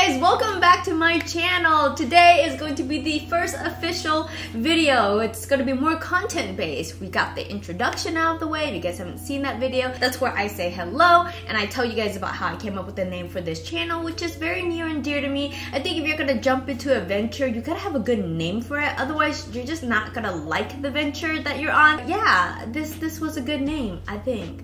guys, welcome back to my channel. Today is going to be the first official video. It's going to be more content based. We got the introduction out of the way. If you guys haven't seen that video, that's where I say hello and I tell you guys about how I came up with the name for this channel, which is very near and dear to me. I think if you're going to jump into a venture, you gotta have a good name for it. Otherwise, you're just not gonna like the venture that you're on. Yeah, this was a good name, I think.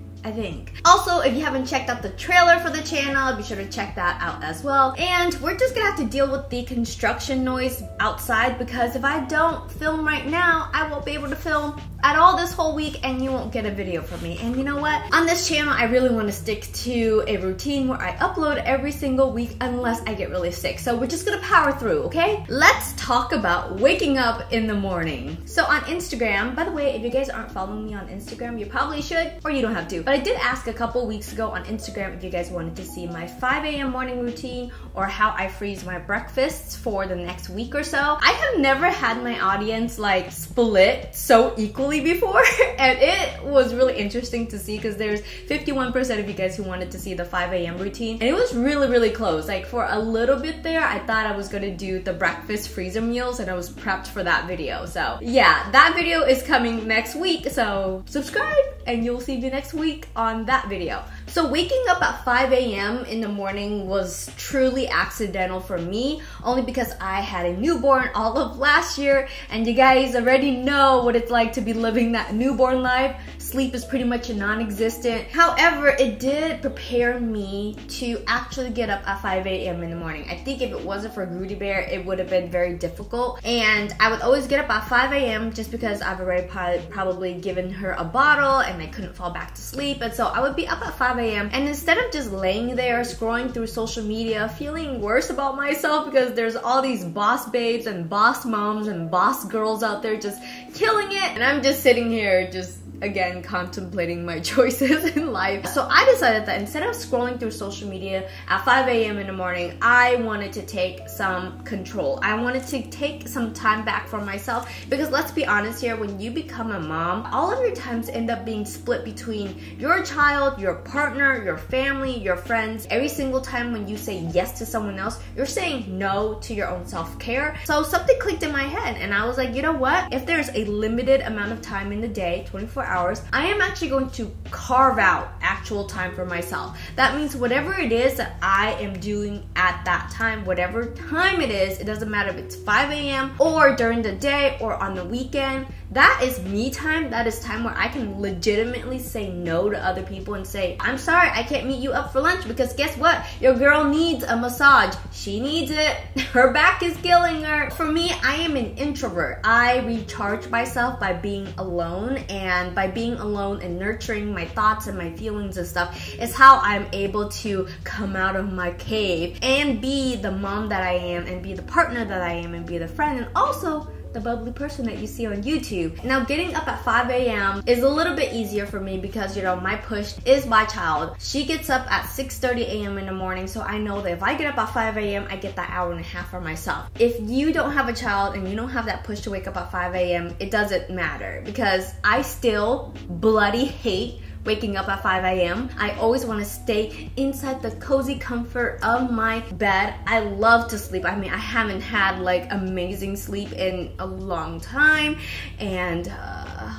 Also, if you haven't checked out the trailer for the channel, be sure to check that out as well. And we're just gonna have to deal with the construction noise outside because if I don't film right now, I won't be able to film at all this whole week and you won't get a video from me. And you know what? On this channel, I really want to stick to a routine where I upload every single week unless I get really sick. So we're just gonna power through, okay? Let's talk about waking up in the morning. So on Instagram, by the way, if you guys aren't following me on Instagram, you probably should, or you don't have to. But I did ask a couple weeks ago on Instagram if you guys wanted to see my 5 a.m. morning routine or how I freeze my breakfasts for the next week or so. I have never had my audience like split so equally before and it was really interesting to see because there's 51% of you guys who wanted to see the 5 a.m. routine and it was really close. Like for a little bit there, I thought I was gonna do the breakfast freezer meals and I was prepped for that video. So yeah, that video is coming next week, so subscribe and you'll see me next week on that video. So waking up at 5 a.m. in the morning was truly accidental for me, only because I had a newborn all of last year and you guys already know what it's like to be living that newborn life. Sleep is pretty much non-existent. However, it did prepare me to actually get up at 5 a.m. in the morning. I think if it wasn't for Grootie Bear, it would have been very difficult. And I would always get up at 5 a.m. just because I've already probably given her a bottle and I couldn't fall back to sleep. And so I would be up at 5 a.m. and instead of just laying there scrolling through social media feeling worse about myself because there's all these boss babes and boss moms and boss girls out there just killing it and I'm just sitting here just again contemplating my choices in life. So I decided that instead of scrolling through social media at 5 a.m. in the morning, I wanted to take some control. I wanted to take some time back for myself because let's be honest here, when you become a mom, all of your times end up being split between your child, your partner, your family, your friends. Every single time when you say yes to someone else, you're saying no to your own self-care. So something clicked in my head and I was like, you know what? If there's a limited amount of time in the day, 24 hours, I am actually going to carve out actual time for myself. That means whatever it is that I am doing at that time, whatever time it is, it doesn't matter if it's 5 a.m. or during the day or on the weekend, that is me time. That is time where I can legitimately say no to other people and say, I'm sorry, I can't meet you up for lunch because guess what? Your girl needs a massage. She needs it. Her back is killing her. For me, I am an introvert. I recharge myself by being alone, and by being alone and nurturing my thoughts and my feelings and stuff is how I'm able to come out of my cave and be the mom that I am and be the partner that I am and be the friend and also the bubbly person that you see on YouTube. Now getting up at 5 a.m. is a little bit easier for me because you know my push is my child. She gets up at 6:30 a.m. in the morning, so I know that if I get up at 5 a.m. I get that hour and a half for myself. If you don't have a child and you don't have that push to wake up at 5 a.m. it doesn't matter because I still bloody hate waking up at 5 a.m. I always want to stay inside the cozy comfort of my bed. I love to sleep. I mean, I haven't had like amazing sleep in a long time and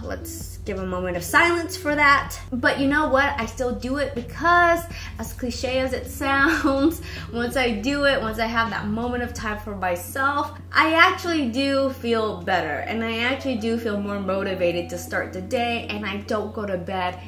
let's give a moment of silence for that. But you know what? I still do it because, as cliche as it sounds, once I do it, once I have that moment of time for myself, I actually do feel better and I actually do feel more motivated to start the day and I don't go to bed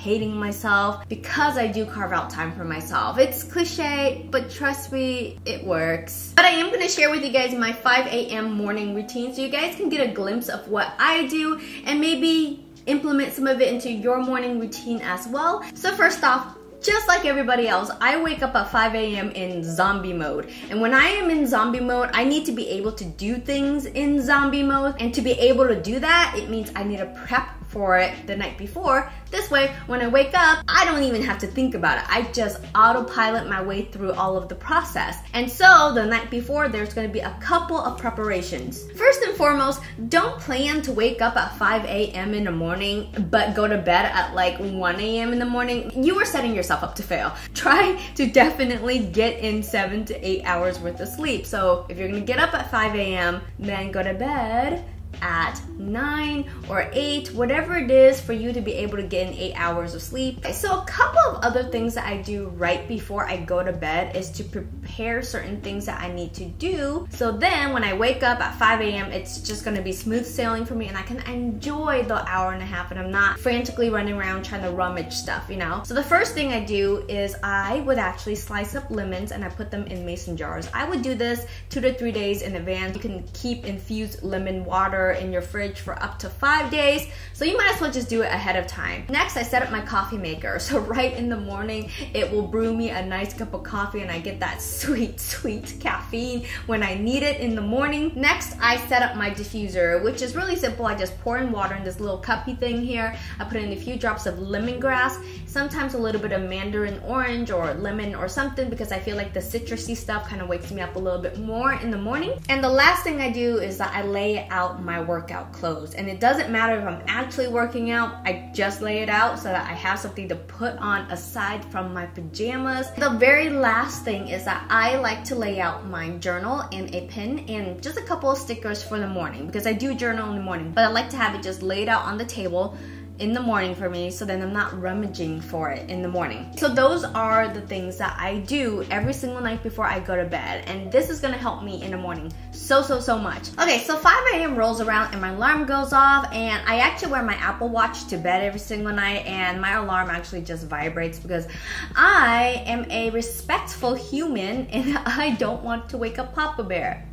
hating myself because I do carve out time for myself. It's cliche, but trust me, it works. But I am gonna share with you guys my 5 a.m. morning routine so you guys can get a glimpse of what I do and maybe implement some of it into your morning routine as well. So first off, just like everybody else, I wake up at 5 a.m. in zombie mode. And when I am in zombie mode, I need to be able to do things in zombie mode. And to be able to do that, it means I need to prep for it the night before. This way, when I wake up, I don't even have to think about it. I just autopilot my way through all of the process. And so the night before, there's gonna be a couple of preparations. First and foremost, don't plan to wake up at 5 a.m. in the morning, but go to bed at like 1 a.m. in the morning. You are setting yourself up to fail. Try to definitely get in 7 to 8 hours worth of sleep. So if you're gonna get up at 5 a.m., then go to bed at 9 or 8, whatever it is for you to be able to get in 8 hours of sleep. So a couple of other things that I do right before I go to bed is to prepare certain things that I need to do. So then when I wake up at 5 a.m., it's just gonna be smooth sailing for me and I can enjoy the hour and a half and I'm not frantically running around trying to rummage stuff, you know? So the first thing I do is I would actually slice up lemons and I put them in mason jars. I would do this 2 to 3 days in advance. You can keep infused lemon water in your fridge for up to 5 days, so you might as well just do it ahead of time. Next, I set up my coffee maker, so right in the morning it will brew me a nice cup of coffee and I get that sweet caffeine when I need it in the morning. Next, I set up my diffuser, which is really simple. I just pour in water in this little cuppy thing here. I put in a few drops of lemongrass, sometimes a little bit of mandarin orange or lemon or something, because I feel like the citrusy stuff kind of wakes me up a little bit more in the morning. And the last thing I do is that I lay out my workout clothes, and it doesn't matter if I'm actually working out, I just lay it out so that I have something to put on aside from my pajamas. The very last thing is that I like to lay out my journal and a pen and just a couple of stickers for the morning, because I do journal in the morning, but I like to have it just laid out on the table in the morning for me, so then I'm not rummaging for it in the morning. So those are the things that I do every single night before I go to bed, and this is gonna help me in the morning so much. Okay, so 5 a.m. rolls around and my alarm goes off, and I actually wear my Apple Watch to bed every single night, and my alarm actually just vibrates because I am a respectful human and I don't want to wake up Papa Bear.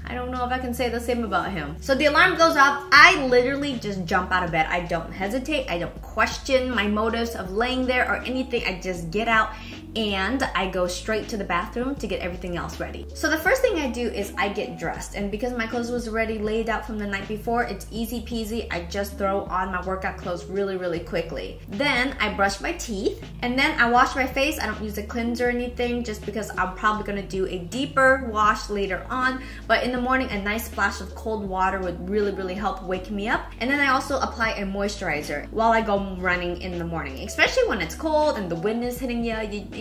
I don't know if I can say the same about him. So the alarm goes off, I literally just jump out of bed. I don't hesitate, I don't question my motives of laying there or anything. I just get out and I go straight to the bathroom to get everything else ready. So the first thing I do is I get dressed, and because my clothes was already laid out from the night before, it's easy peasy. I just throw on my workout clothes really quickly. Then I brush my teeth, and then I wash my face. I don't use a cleanser or anything just because I'm probably gonna do a deeper wash later on, but in the morning a nice splash of cold water would really help wake me up. And then I also apply a moisturizer while I go running in the morning, especially when it's cold and the wind is hitting you.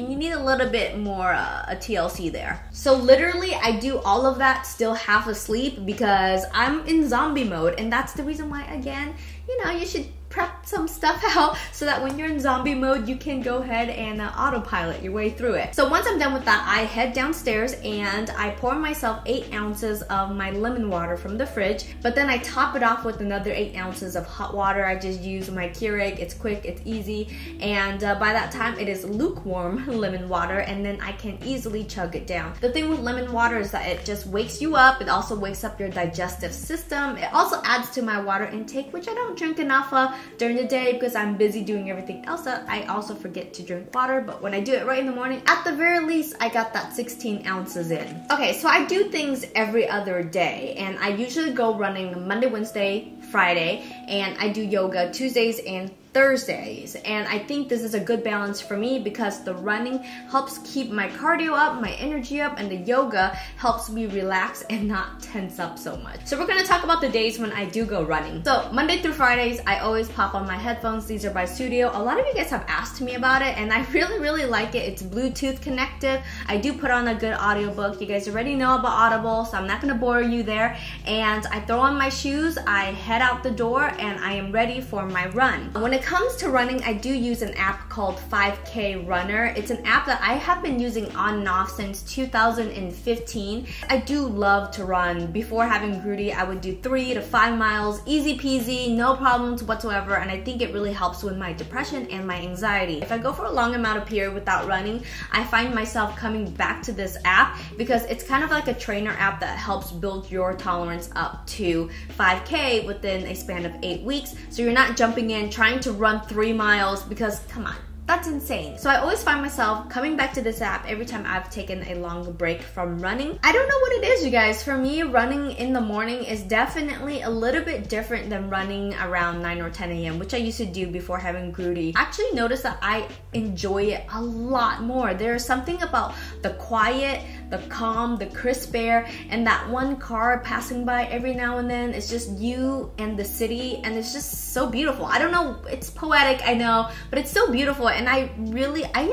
You need a little bit more a TLC there. So literally I do all of that still half asleep because I'm in zombie mode, and that's the reason why, again, you know, you should prep some stuff out so that when you're in zombie mode, you can go ahead and autopilot your way through it. So once I'm done with that, I head downstairs and I pour myself 8 ounces of my lemon water from the fridge, but then I top it off with another 8 ounces of hot water. I just use my Keurig. It's quick, it's easy, and by that time it is lukewarm lemon water, and then I can easily chug it down. The thing with lemon water is that it just wakes you up. It also wakes up your digestive system. It also adds to my water intake, which I don't drink enough of during the day because I'm busy doing everything else. I also forget to drink water, but when I do it right in the morning, at the very least, I got that 16 ounces in. Okay, so I do things every other day, and I usually go running Monday, Wednesday, Friday, and I do yoga Tuesdays and Thursdays, and I think this is a good balance for me because the running helps keep my cardio up, my energy up, and the yoga helps me relax and not tense up so much. So we're gonna talk about the days when I do go running. So Monday through Fridays, I always pop on my headphones. These are by Studio. A lot of you guys have asked me about it, and I really like it. It's Bluetooth connected. I do put on a good audiobook. You guys already know about Audible, so I'm not gonna bore you there. And I throw on my shoes, I head out the door, and I am ready for my run. When it comes to running, I do use an app called 5K Runner. It's an app that I have been using on and off since 2015. I do love to run. Before having Grootie, I would do 3 to 5 miles, easy peasy, no problems whatsoever, and I think it really helps with my depression and my anxiety. If I go for a long amount of period without running, I find myself coming back to this app because it's kind of like a trainer app that helps build your tolerance up to 5K within a span of 8 weeks. So you're not jumping in trying to run 3 miles because, come on, That's insane. So I always find myself coming back to this app every time I've taken a long break from running. I don't know what it is, you guys. For me, running in the morning is definitely a little bit different than running around 9 or 10 a.m., which I used to do before having Grootie. I actually noticed that I enjoy it a lot more. There's something about the quiet, the calm, the crisp air, and that one car passing by every now and then. It's just you and the city, and it's just so beautiful. I don't know, it's poetic, I know, but it's so beautiful, and I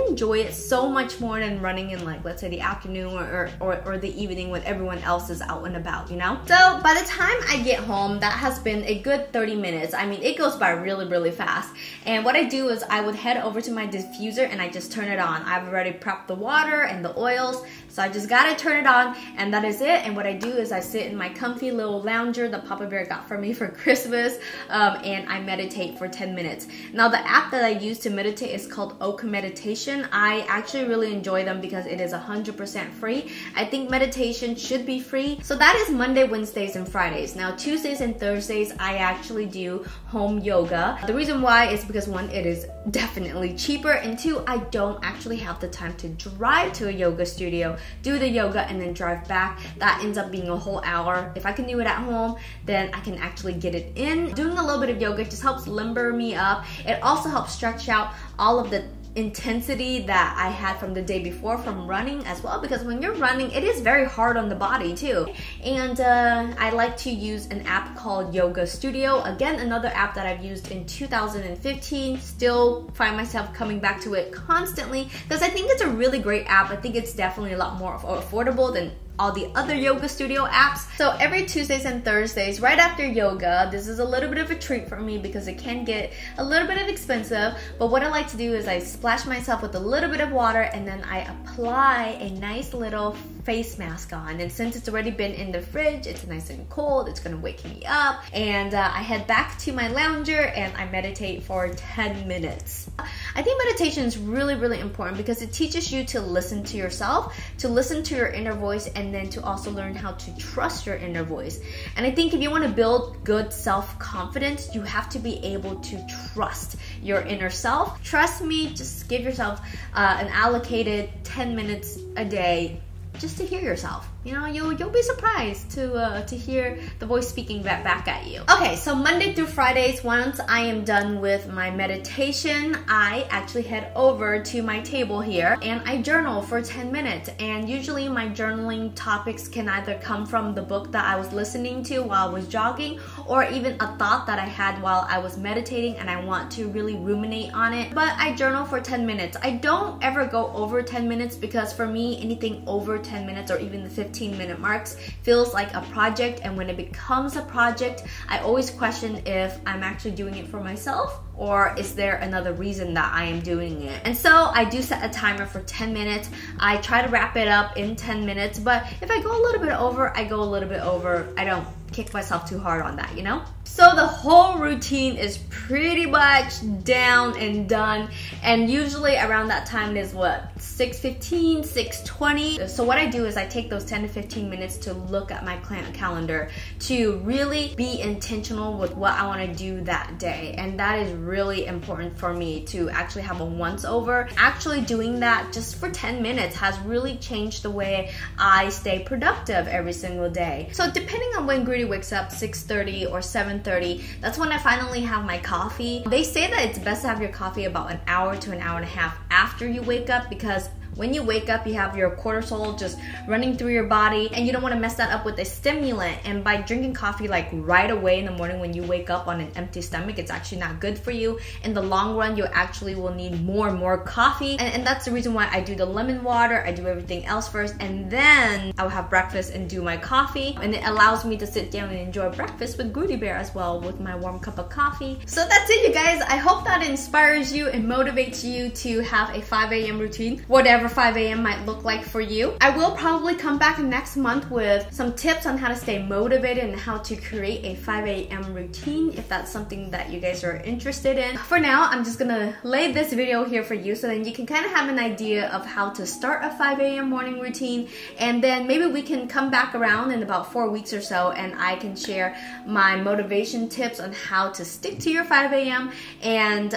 enjoy it so much more than running in, like, let's say the afternoon or the evening when everyone else is out and about, you know? So by the time I get home, that has been a good 30 minutes. I mean, it goes by really, really fast. And what I do is I would head over to my diffuser and I just turn it on. I've already prepped the water and the oils, so I just gotta turn it on, and that is it. And what I do is I sit in my comfy little lounger that Papa Bear got for me for Christmas, and I meditate for 10 minutes. Now, the app that I use to meditate is called Oak Meditation. I actually really enjoy them because it is 100% free. I think meditation should be free. So that is Monday, Wednesdays, and Fridays. Now, Tuesdays and Thursdays, I actually do home yoga. The reason why is because, one, it is definitely cheaper, and two, I don't actually have the time to drive to a yoga studio, do the yoga, and then drive back. That ends up being a whole hour. If I can do it at home, then I can actually get it in. Doing a little bit of yoga just helps limber me up. It also helps stretch out all of the intensity that I had from the day before from running as well, because when you're running, it is very hard on the body too. And I like to use an app called Yoga Studio. Again, another app that I've used in 2015. Still find myself coming back to it constantly because I think it's a really great app. I think it's definitely a lot more affordable than all the other yoga studio apps. So every Tuesdays and Thursdays, right after yoga, this is a little bit of a treat for me because it can get a little bit expensive, but what I like to do is I splash myself with a little bit of water and then I apply a nice little face mask on. And since it's already been in the fridge, it's nice and cold, it's gonna wake me up, and I head back to my lounger and I meditate for 10 minutes. I think meditation is really, really important because it teaches you to listen to yourself, to listen to your inner voice, and then to also learn how to trust your inner voice. And I think if you want to build good self-confidence, you have to be able to trust your inner self. Trust me, just give yourself an allocated 10 minutes a day just to hear yourself. You know, you'll be surprised to hear the voice speaking back at you. Okay, so Monday through Fridays, once I am done with my meditation, I actually head over to my table here and I journal for 10 minutes. And usually my journaling topics can either come from the book that I was listening to while I was jogging, or even a thought that I had while I was meditating and I want to really ruminate on it. But I journal for 10 minutes. I don't ever go over 10 minutes because for me, anything over 10 minutes or even the 15-minute marks feels like a project, and when it becomes a project, I always question if I'm actually doing it for myself or is there another reason that I am doing it. And so I do set a timer for 10 minutes. I try to wrap it up in 10 minutes, but if I go a little bit over, I go a little bit over. I don't kick myself too hard on that, you know? So the whole routine is pretty much down and done, and usually around that time is what, 6:15, 6:20. So what I do is I take those 10 to 15 minutes to look at my calendar to really be intentional with what I want to do that day, and that is really important for me to actually have a once over. Actually doing that just for 10 minutes has really changed the way I stay productive every single day. So depending on when Grootie wakes up, 6:30 or 7:30, that's when I finally have my coffee. They say that it's best to have your coffee about an hour to an hour and a half after you wake up, because when you wake up, you have your cortisol just running through your body, and you don't want to mess that up with a stimulant. And by drinking coffee like right away in the morning when you wake up on an empty stomach, it's actually not good for you. In the long run, you actually will need more and more coffee. And that's the reason why I do the lemon water, I do everything else first, and then I will have breakfast and do my coffee. And it allows me to sit down and enjoy breakfast with Grootie Bear as well with my warm cup of coffee. So that's it, you guys. I hope that inspires you and motivates you to have a 5 a.m. routine, whatever whatever 5 a.m. might look like for you. I will probably come back next month with some tips on how to stay motivated and how to create a 5 a.m. routine if that's something that you guys are interested in. For now, I'm just gonna lay this video here for you so then you can kind of have an idea of how to start a 5 a.m. morning routine, and then maybe we can come back around in about 4 weeks or so and I can share my motivation tips on how to stick to your 5 a.m. and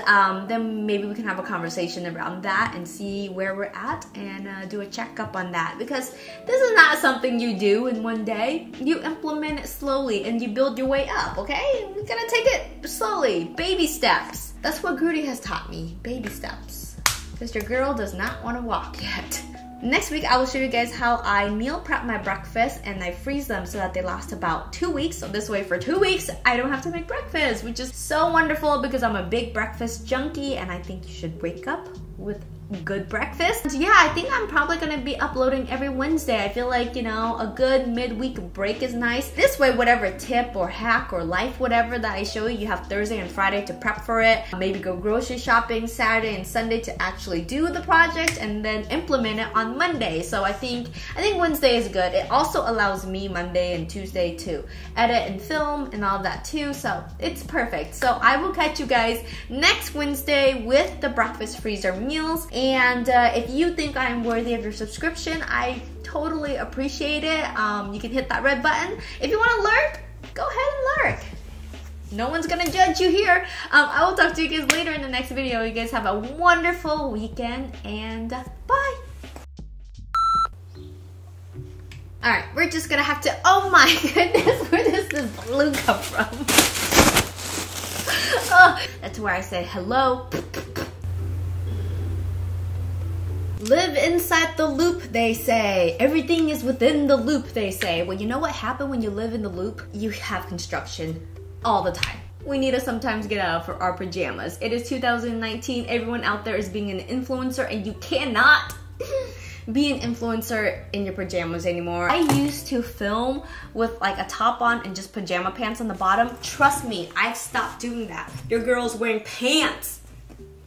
then maybe we can have a conversation around that and see where we're at and do a checkup on that, because this is not something you do in one day. You implement it slowly and you build your way up, okay? We're gonna take it slowly, baby steps. That's what Grootie has taught me, baby steps, because your girl does not want to walk yet. Next week, I will show you guys how I meal prep my breakfast and I freeze them so that they last about 2 weeks. So this way for 2 weeks, I don't have to make breakfast, which is so wonderful because I'm a big breakfast junkie and I think you should wake up with good breakfast. Yeah, I think I'm probably gonna be uploading every Wednesday. I feel like, you know, a good midweek break is nice. This way, whatever tip or hack or life, whatever that I show you, you have Thursday and Friday to prep for it. Maybe go grocery shopping Saturday and Sunday to actually do the project and then implement it on Monday. So I think Wednesday is good. It also allows me Monday and Tuesday to edit and film and all that too. So it's perfect. So I will catch you guys next Wednesday with the breakfast freezer meals. And if you think I'm worthy of your subscription, I totally appreciate it. You can hit that red button. If you want to lurk, go ahead and lurk. No one's gonna judge you here. I will talk to you guys later in the next video. You guys have a wonderful weekend and bye. Alright, we're just gonna have to, oh my goodness, where does this balloon come from? Oh, that's where I say hello. Live inside the loop, they say. Everything is within the loop, they say. Well, you know what happens when you live in the loop? You have construction all the time. We need to sometimes get out for our pajamas. It is 2019. Everyone out there is being an influencer and you cannot be an influencer in your pajamas anymore. I used to film with like a top on and just pajama pants on the bottom. Trust me, I stopped doing that. Your girl's wearing pants.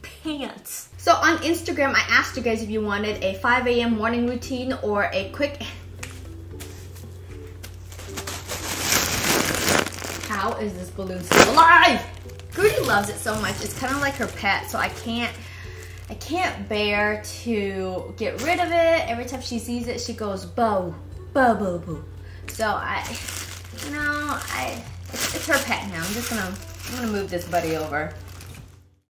Pants. So on Instagram, I asked you guys if you wanted a 5 a.m. morning routine or a quick... How is this balloon still alive? Grootie loves it so much. It's kind of like her pet, so I can't bear to get rid of it. Every time she sees it, she goes, bo, bo, bo, bo. So it's her pet now. I'm gonna move this buddy over.